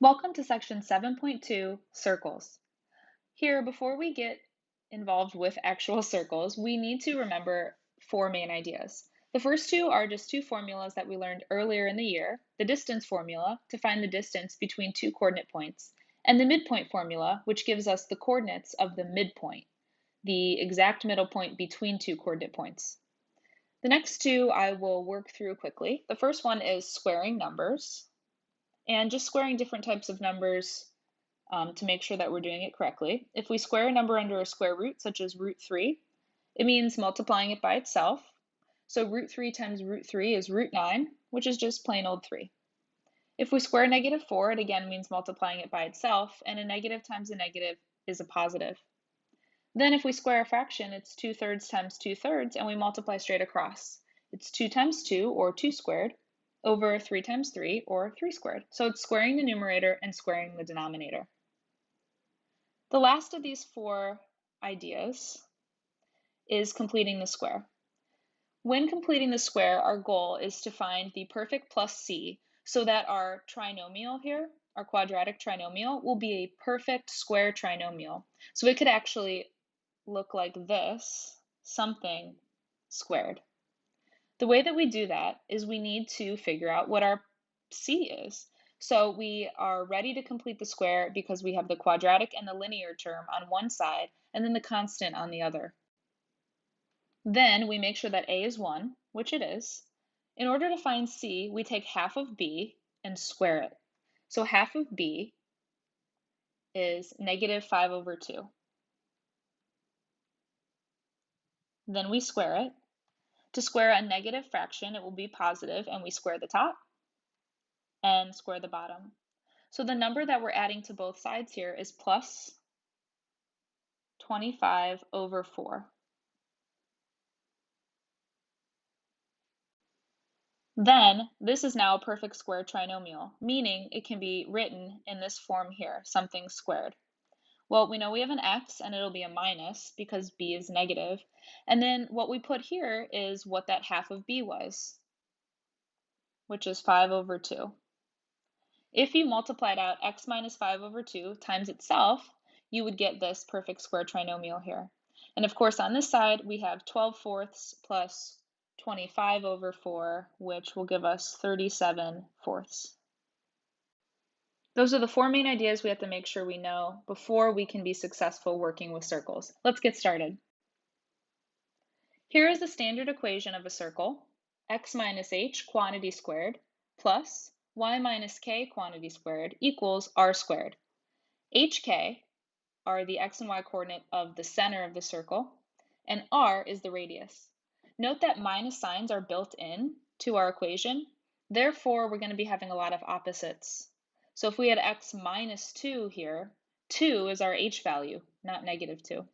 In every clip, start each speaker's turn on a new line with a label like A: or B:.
A: Welcome to section 7.2, circles. Here, before we get involved with actual circles, we need to remember four main ideas. The first two are just two formulas that we learned earlier in the year, the distance formula to find the distance between two coordinate points, and the midpoint formula, which gives us the coordinates of the midpoint, the exact middle point between two coordinate points. The next two I will work through quickly. The first one is squaring numbers, and just squaring different types of numbers to make sure that we're doing it correctly. If we square a number under a square root, such as root 3, it means multiplying it by itself. So root 3 times root 3 is root 9, which is just plain old 3. If we square negative 4, it again means multiplying it by itself, and a negative times a negative is a positive. Then if we square a fraction, it's 2/3 times 2/3, and we multiply straight across. It's 2 times 2, or 2 squared, over 3 times 3, or 3 squared. So it's squaring the numerator and squaring the denominator. The last of these four ideas is completing the square. When completing the square, our goal is to find the perfect plus c so that our trinomial here, our quadratic trinomial, will be a perfect square trinomial. So it could actually look like this, something squared. The way that we do that is we need to figure out what our c is. So we are ready to complete the square because we have the quadratic and the linear term on one side and then the constant on the other. Then we make sure that a is 1, which it is. In order to find c, we take half of b and square it. So half of b is negative 5/2. Then we square it. To square a negative fraction, it will be positive, and we square the top and square the bottom. So the number that we're adding to both sides here is plus 25/4. Then this is now a perfect square trinomial, meaning it can be written in this form here, something squared. Well, we know we have an x and it'll be a minus because b is negative. And then what we put here is what that half of b was, which is 5/2. If you multiplied out x minus 5/2 times itself, you would get this perfect square trinomial here. And of course, on this side, we have 12/4 plus 25/4, which will give us 37/4. Those are the four main ideas we have to make sure we know before we can be successful working with circles. Let's get started. Here is the standard equation of a circle: x minus h quantity squared plus y minus k quantity squared equals r squared. hk are the x and y coordinate of the center of the circle, and r is the radius. Note that minus signs are built in to our equation. Therefore, we're going to be having a lot of opposites. So if we had x minus 2 here, 2 is our h value, not negative 2.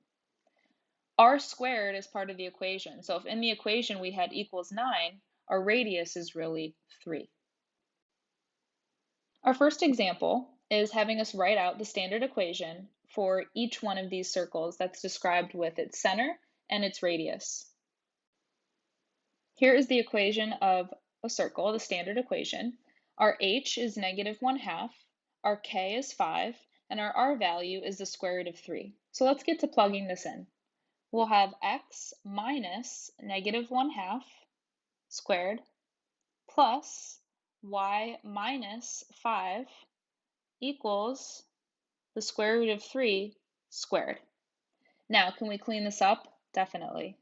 A: R squared is part of the equation. So if in the equation we had equals 9, our radius is really 3. Our first example is having us write out the standard equation for each one of these circles that's described with its center and its radius. Here is the equation of a circle, the standard equation. Our h is -1/2, our k is 5, and our r value is the square root of 3. So let's get to plugging this in. We'll have x minus -1/2 squared plus y minus 5 equals the square root of 3 squared. Now, can we clean this up? Definitely.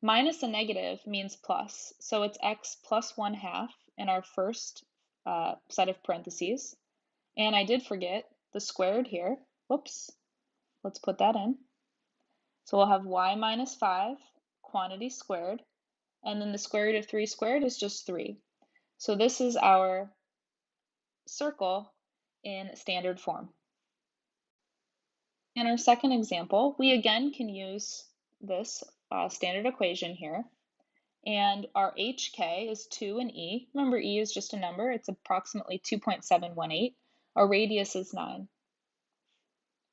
A: Minus a negative means plus, so it's x plus 1/2 in our first set of parentheses. And I did forget the squared here. Whoops. Let's put that in. So we'll have y minus 5 quantity squared, and then the square root of 3 squared is just 3. So this is our circle in standard form. In our second example, we again can use this standard equation here, and our hk is 2 and e. Remember, e is just a number. It's approximately 2.718. Our radius is 9.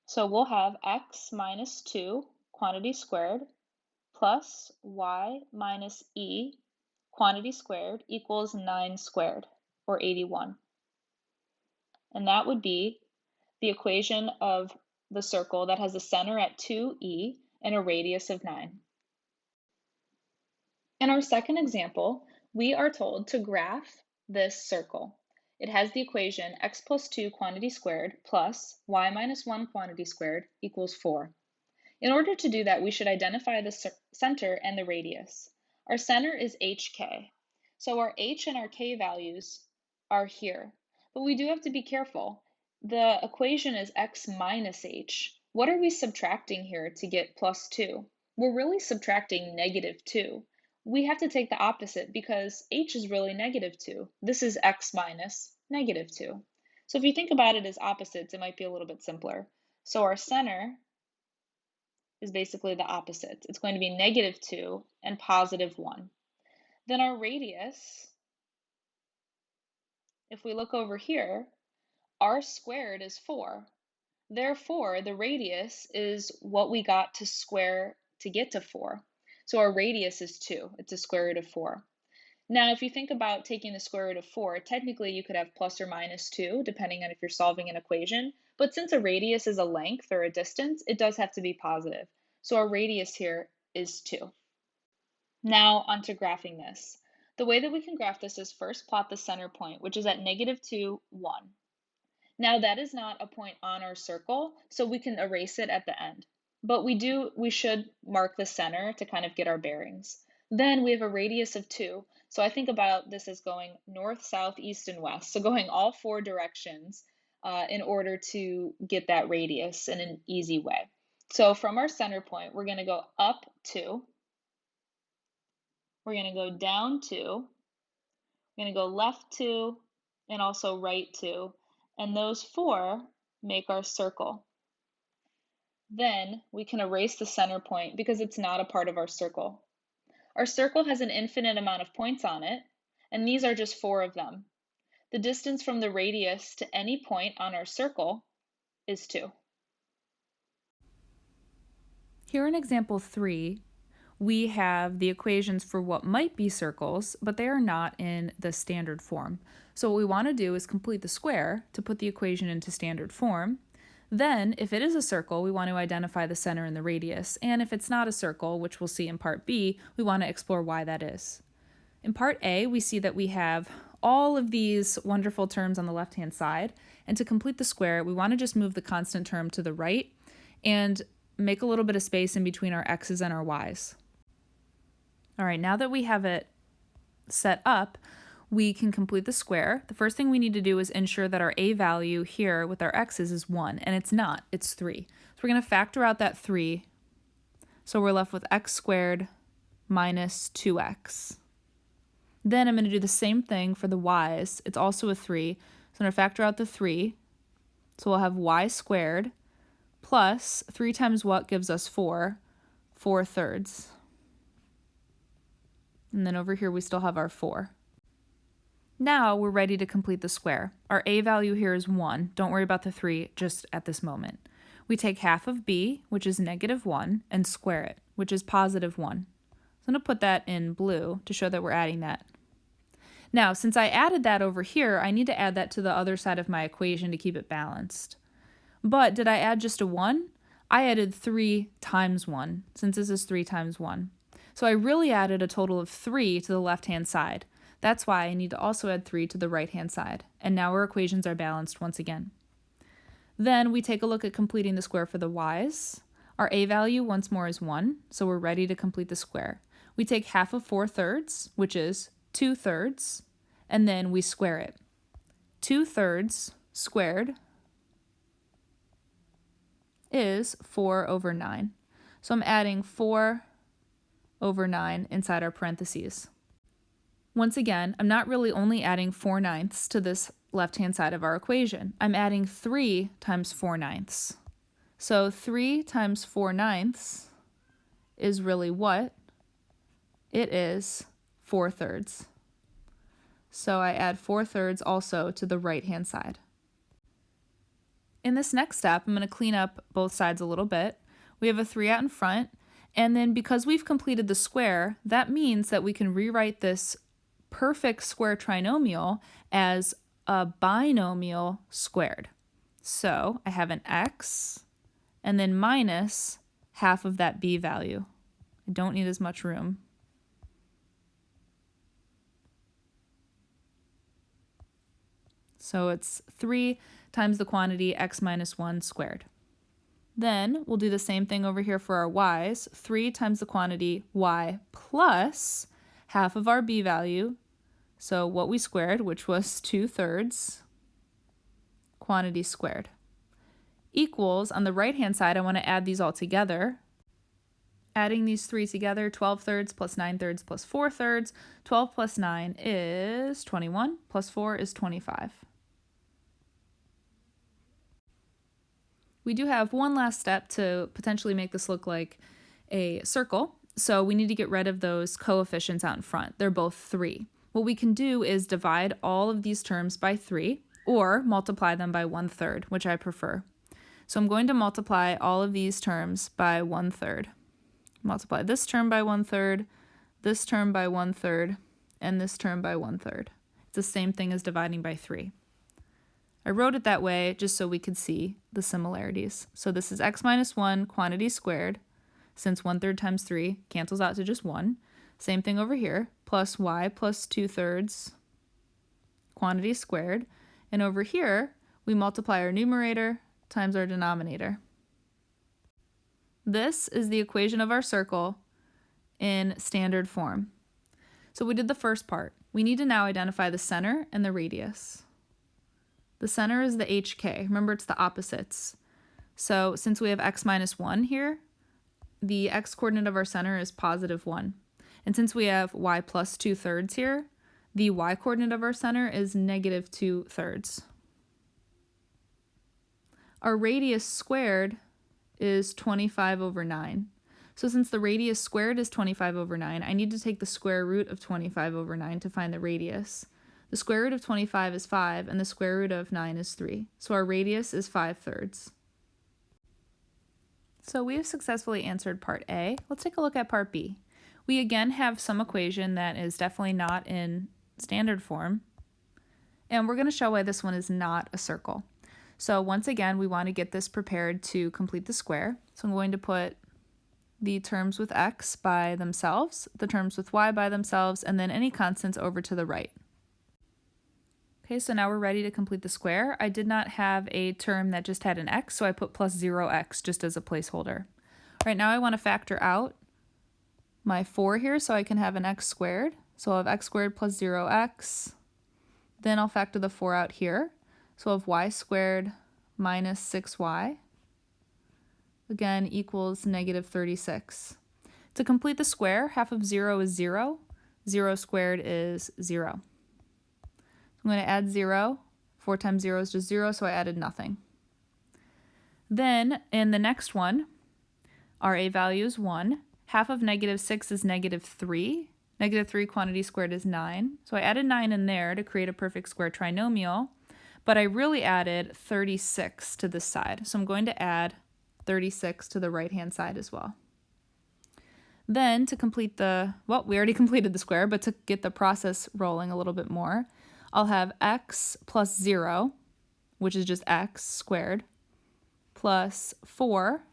A: So we'll have x minus 2 quantity squared plus y minus e quantity squared equals 9 squared, or 81. and that would be the equation of the circle that has a center at 2e and a radius of 9. In our second example, we are told to graph this circle. It has the equation x plus 2 quantity squared plus y minus 1 quantity squared equals 4. In order to do that, we should identify the center and the radius. Our center is hk, so our h and our k values are here. But we do have to be careful. The equation is x minus h. What are we subtracting here to get plus 2? We're really subtracting negative 2. We have to take the opposite because h is really negative 2. This is x minus negative 2. So if you think about it as opposites, it might be a little bit simpler. So our center is basically the opposite. It's going to be negative 2 and positive 1. Then our radius, if we look over here, r squared is 4. Therefore, the radius is what we got to square to get to 4. So our radius is 2. It's the square root of 4. Now, if you think about taking the square root of 4, technically you could have plus or minus 2, depending on if you're solving an equation. But since a radius is a length or a distance, it does have to be positive. So our radius here is 2. Now onto graphing this. The way that we can graph this is first plot the center point, which is at negative 2, 1. Now that is not a point on our circle, so we can erase it at the end. But we should mark the center to kind of get our bearings. Then we have a radius of 2. So I think about this as going north, south, east, and west. So going all 4 directions in order to get that radius in an easy way. So from our center point, we're going to go up 2. We're going to go down 2. We're going to go left 2 and also right 2. And those 4 make our circle. Then we can erase the center point because it's not a part of our circle. Our circle has an infinite amount of points on it, and these are just 4 of them. The distance from the radius to any point on our circle is 2.
B: Here in example 3, we have the equations for what might be circles, but they are not in the standard form. So what we want to do is complete the square to put the equation into standard form. Then, if it is a circle, we want to identify the center and the radius. And if it's not a circle, which we'll see in part B, we want to explore why that is. In part A, we see that we have all of these wonderful terms on the left-hand side. And to complete the square, we want to just move the constant term to the right and make a little bit of space in between our x's and our y's. All right, now that we have it set up, we can complete the square. The first thing we need to do is ensure that our a value here with our x's is 1, and it's not, it's 3. So we're going to factor out that 3, so we're left with x squared minus 2x. Then I'm going to do the same thing for the y's. It's also a 3, so I'm going to factor out the 3, so we'll have y squared plus 3 times what gives us 4 thirds. And then over here we still have our 4. Now we're ready to complete the square. Our a value here is 1. Don't worry about the 3 just at this moment. We take half of b, which is negative 1, and square it, which is positive 1. So I'm going to put that in blue to show that we're adding that. Now, since I added that over here, I need to add that to the other side of my equation to keep it balanced. But did I add just a 1? I added 3 times 1, since this is 3 times 1. So I really added a total of 3 to the left-hand side. That's why I need to also add 3 to the right-hand side. And now our equations are balanced once again. Then we take a look at completing the square for the y's. Our a value once more is 1, so we're ready to complete the square. We take half of 4 thirds, which is 2 thirds, and then we square it. 2 thirds squared is 4 over 9. So I'm adding 4 over 9 inside our parentheses. Once again, I'm not really only adding 4/9 to this left-hand side of our equation. I'm adding 3 times 4/9. So 3 times 4/9 is really what? It is 4 thirds. So I add 4 thirds also to the right-hand side. In this next step, I'm going to clean up both sides a little bit. We have a 3 out in front, and then because we've completed the square, that means that we can rewrite this perfect square trinomial as a binomial squared. So I have an x and then minus half of that b value. I don't need as much room. So it's 3 times the quantity x minus 1 squared. Then we'll do the same thing over here for our y's. 3 times the quantity y plus half of our b value, so what we squared, which was 2/3, quantity squared, equals, on the right-hand side, I want to add these all together. Adding these three together, 12/3 plus 9/3 plus 4/3. 12 plus 9 is 21, plus 4 is 25. We do have one last step to potentially make this look like a circle. So we need to get rid of those coefficients out in front. They're both 3. What we can do is divide all of these terms by 3 or multiply them by 1/3, which I prefer. So I'm going to multiply all of these terms by 1/3. Multiply this term by 1/3, this term by 1/3, and this term by 1/3. It's the same thing as dividing by 3. I wrote it that way just so we could see the similarities. So this is x minus 1 quantity squared, since 1/3 times 3 cancels out to just 1. Same thing over here, plus y plus 2/3 quantity squared. And over here, we multiply our numerator times our denominator. This is the equation of our circle in standard form. So we did the first part. We need to now identify the center and the radius. The center is the HK. Remember, it's the opposites. So since we have x minus 1 here, the x-coordinate of our center is positive 1. And since we have y plus 2/3 here, the y-coordinate of our center is negative 2/3. Our radius squared is 25/9. So since the radius squared is 25/9, I need to take the square root of 25/9 to find the radius. The square root of 25 is 5, and the square root of 9 is 3. So our radius is 5/3. So we have successfully answered part A. Let's take a look at part B. We again have some equation that is definitely not in standard form, and we're going to show why this one is not a circle. So once again, we want to get this prepared to complete the square. So I'm going to put the terms with x by themselves, the terms with y by themselves, and then any constants over to the right. Okay, so now we're ready to complete the square. I did not have a term that just had an x, so I put plus 0x just as a placeholder. All right, now I want to factor out my 4 here so I can have an x squared. So I'll have x squared plus 0x. Then I'll factor the 4 out here. So I'll have y squared minus 6y, again, equals negative 36. To complete the square, half of 0 is 0. 0 squared is 0. I'm going to add 0. 4 times 0 is just 0, so I added nothing. Then, in the next one, our a value is 1. Half of negative 6 is negative 3. Negative 3 quantity squared is 9. So I added 9 in there to create a perfect square trinomial, but I really added 36 to this side. So I'm going to add 36 to the right-hand side as well. Then to complete we already completed the square, but to get the process rolling a little bit more, I'll have x plus 0, which is just x squared, plus 4,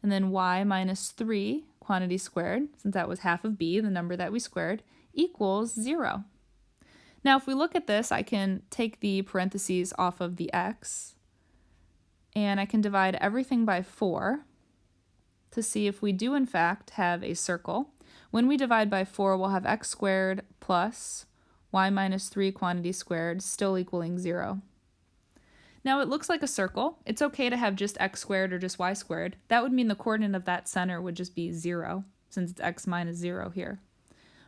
B: and then y minus 3, quantity squared, since that was half of b, the number that we squared, equals 0. Now, if we look at this, I can take the parentheses off of the x, and I can divide everything by 4 to see if we do, in fact, have a circle. When we divide by 4, we'll have x squared plus y minus 3 quantity squared, still equaling 0. Now, it looks like a circle. It's okay to have just x squared or just y squared. That would mean the coordinate of that center would just be 0, since it's x minus 0 here.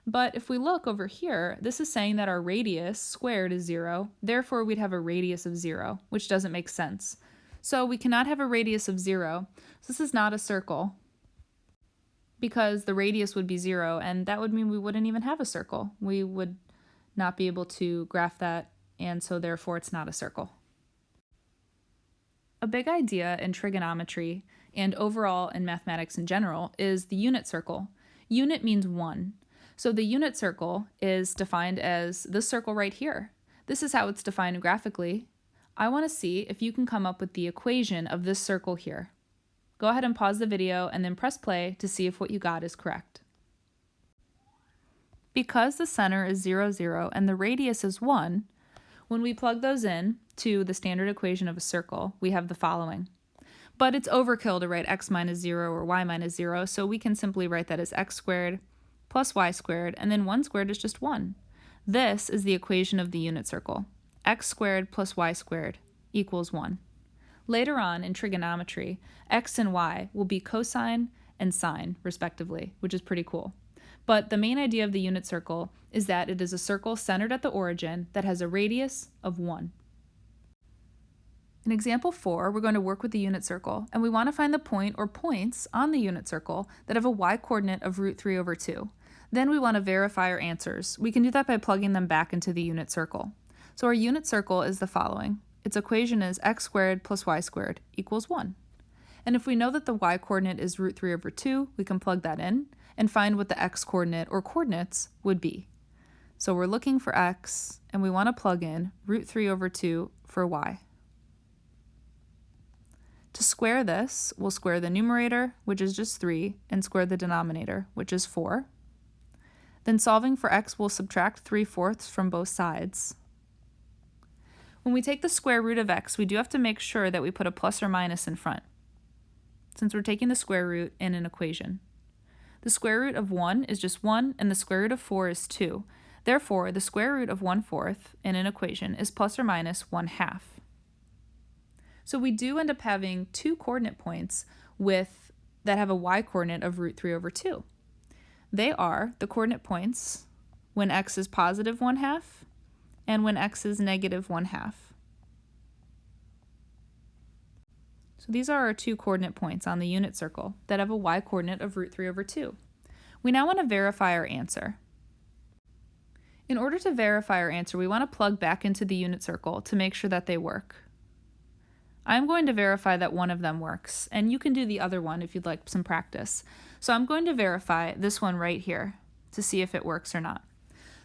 B: But if we look over here, this is saying that our radius squared is 0. Therefore, we'd have a radius of 0, which doesn't make sense. So we cannot have a radius of 0. So this is not a circle because the radius would be 0, and that would mean we wouldn't even have a circle. We would not be able to graph that, and so therefore it's not a circle. A big idea in trigonometry and overall in mathematics in general is the unit circle. Unit means 1. So the unit circle is defined as this circle right here. This is how it's defined graphically. I want to see if you can come up with the equation of this circle here. Go ahead and pause the video and then press play to see if what you got is correct. Because the center is 0, 0 and the radius is 1, when we plug those in to the standard equation of a circle, we have the following. But it's overkill to write x minus 0 or y minus 0, so we can simply write that as x squared plus y squared, and then 1 squared is just 1. This is the equation of the unit circle. X squared plus y squared equals 1. Later on in trigonometry, x and y will be cosine and sine, respectively, which is pretty cool. But the main idea of the unit circle is that it is a circle centered at the origin that has a radius of 1. In example 4, we're going to work with the unit circle, and we want to find the point or points on the unit circle that have a y-coordinate of root 3 over 2. Then we want to verify our answers. We can do that by plugging them back into the unit circle. So our unit circle is the following. Its equation is x squared plus y squared equals 1. And if we know that the y-coordinate is root 3 over 2, we can plug that in and find what the x-coordinate or coordinates would be. So we're looking for x, and we want to plug in root 3 over 2 for y. To square this, we'll square the numerator, which is just 3, and square the denominator, which is 4. Then solving for x, we'll subtract 3/4 from both sides. When we take the square root of x, we do have to make sure that we put a plus or minus in front, since we're taking the square root in an equation. The square root of 1 is just 1, and the square root of 4 is 2. Therefore, the square root of 1/4 in an equation is plus or minus 1/2. So we do end up having two coordinate points that have a y-coordinate of root 3 over 2. They are the coordinate points when x is positive 1/2 and when x is negative 1/2. So these are our two coordinate points on the unit circle that have a y-coordinate of root 3 over 2. We now want to verify our answer. In order to verify our answer, we want to plug back into the unit circle to make sure that they work. I'm going to verify that one of them works, and you can do the other one if you'd like some practice. So I'm going to verify this one right here to see if it works or not.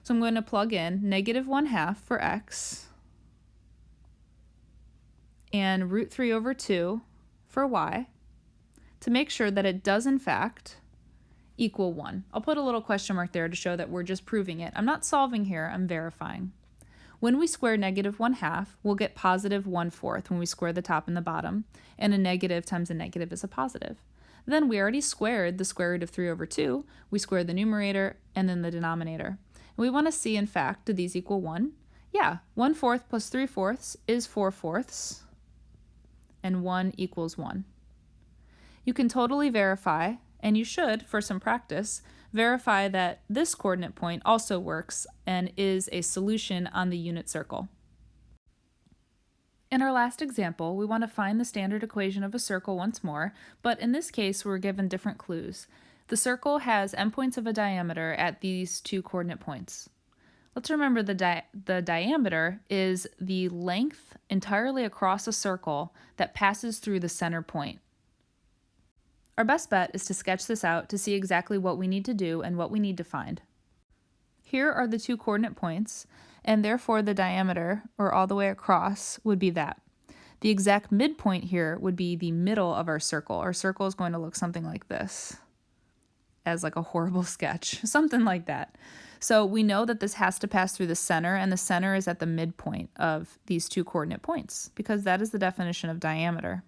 B: So I'm going to plug in negative 1/2 for x and root 3 over 2 for y to make sure that it does in fact equal 1. I'll put a little question mark there to show that we're just proving it. I'm not solving here, I'm verifying. When we square negative 1/2, we'll get positive 1/4 when we square the top and the bottom, and a negative times a negative is a positive. Then we already squared the square root of 3 over 2. We squared the numerator and then the denominator. And we want to see, in fact, do these equal 1? Yeah, 1/4 plus 3/4 is 4/4, and 1 equals 1. You can totally verify, and you should, for some practice, verify that this coordinate point also works and is a solution on the unit circle. In our last example, we want to find the standard equation of a circle once more, but in this case we're given different clues. The circle has endpoints of a diameter at these two coordinate points. Let's remember the diameter is the length entirely across a circle that passes through the center point. Our best bet is to sketch this out to see exactly what we need to do and what we need to find. Here are the two coordinate points, and therefore the diameter, or all the way across, would be that. The exact midpoint here would be the middle of our circle. Our circle is going to look something like this, as like a horrible sketch, something like that. So we know that this has to pass through the center, and the center is at the midpoint of these two coordinate points, because that is the definition of diameter.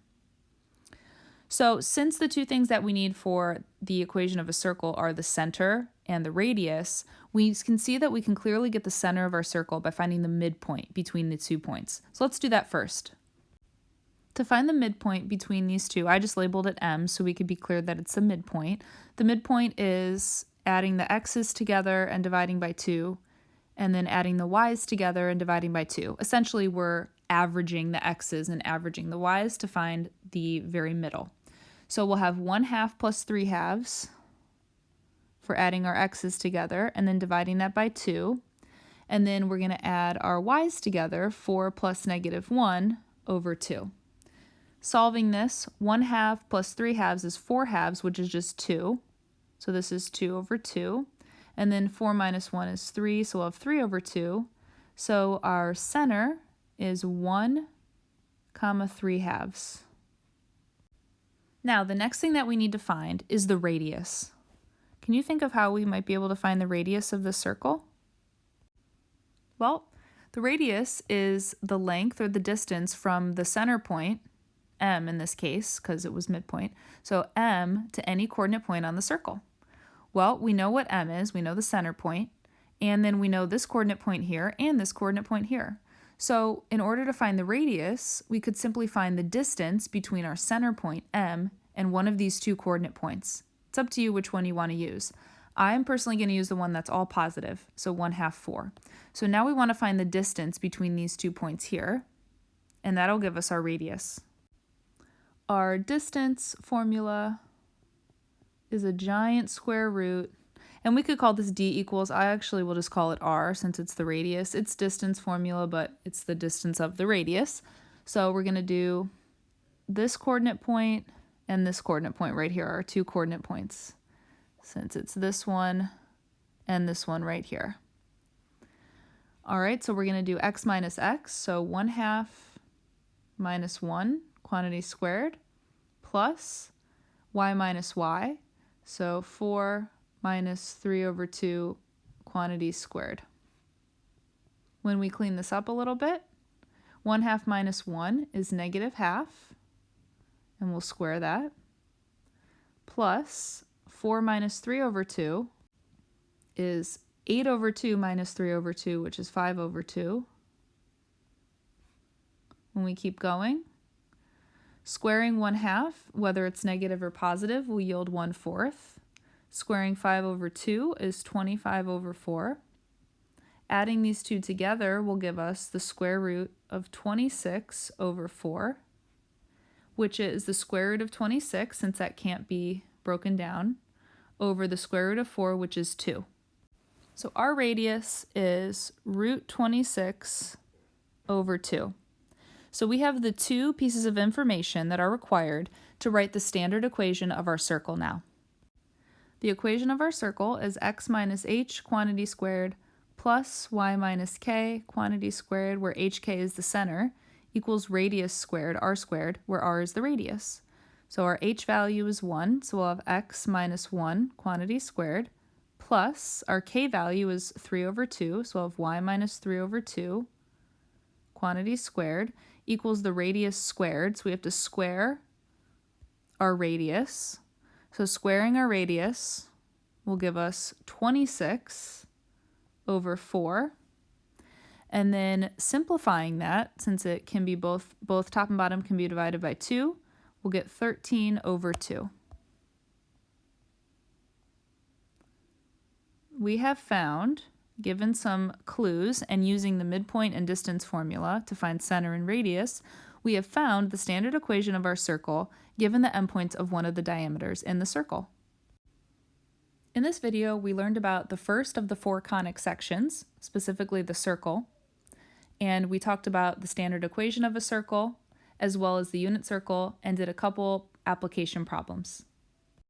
B: So since the two things that we need for the equation of a circle are the center and the radius, we can see that we can clearly get the center of our circle by finding the midpoint between the 2 points. So let's do that first. To find the midpoint between these two, I just labeled it M so we could be clear that it's the midpoint. The midpoint is adding the x's together and dividing by 2, and then adding the y's together and dividing by 2. Essentially, we're averaging the x's and averaging the y's to find the very middle. So we'll have 1/2 plus 3/2 for adding our x's together and then dividing that by 2. And then we're going to add our y's together, 4 plus negative 1 over 2. Solving this, 1/2 plus 3/2 is 4/2, which is just 2. So this is 2 over 2. And then 4 minus 1 is 3, so we'll have 3 over 2. So our center is 1, 3/2. Now, the next thing that we need to find is the radius. Can you think of how we might be able to find the radius of this circle? Well, the radius is the length or the distance from the center point, M in this case, because it was midpoint, so M to any coordinate point on the circle. Well, we know what M is, we know the center point, and then we know this coordinate point here and this coordinate point here. So in order to find the radius, we could simply find the distance between our center point, M, and one of these two coordinate points. It's up to you which one you want to use. I'm personally going to use the one that's all positive, so 1/2, 4. So now we want to find the distance between these 2 points here, and that'll give us our radius. Our distance formula is a giant square root, and we could call this d equals, I actually will just call it r since it's the radius. It's distance formula, but it's the distance of the radius. So we're going to do this coordinate point and this coordinate point right here, our 2 coordinate points, since it's this one and this one right here. All right, so we're going to do x minus x, so 1/2 minus 1, quantity squared, plus y minus y, so 4 minus 3/2, quantity squared. When we clean this up a little bit, 1/2 minus 1 is -1/2, and we'll square that, plus 4 minus 3/2 is 8/2 minus 3/2, which is 5/2. When we keep going, squaring 1/2, whether it's negative or positive, will yield 1/4. Squaring 5/2 is 25/4. Adding these two together will give us the square root of 26/4, which is the square root of 26, since that can't be broken down, over the square root of 4, which is 2. So our radius is root 26/2. So we have the 2 pieces of information that are required to write the standard equation of our circle now. The equation of our circle is x minus h, quantity squared, plus y minus k, quantity squared, where hk is the center, equals radius squared, r squared, where r is the radius. So our h value is 1, so we'll have x minus 1, quantity squared, plus our k value is 3/2, so we'll have y minus 3/2, quantity squared, equals the radius squared, so we have to square our radius. So squaring our radius will give us 26/4. And then simplifying that, since it can be both top and bottom can be divided by 2, we'll get 13/2. We have found, given some clues and using the midpoint and distance formula to find center and radius, we have found the standard equation of our circle given the endpoints of one of the diameters in the circle. In this video, we learned about the first of the 4 conic sections, specifically the circle, and we talked about the standard equation of a circle, as well as the unit circle, and did a couple application problems.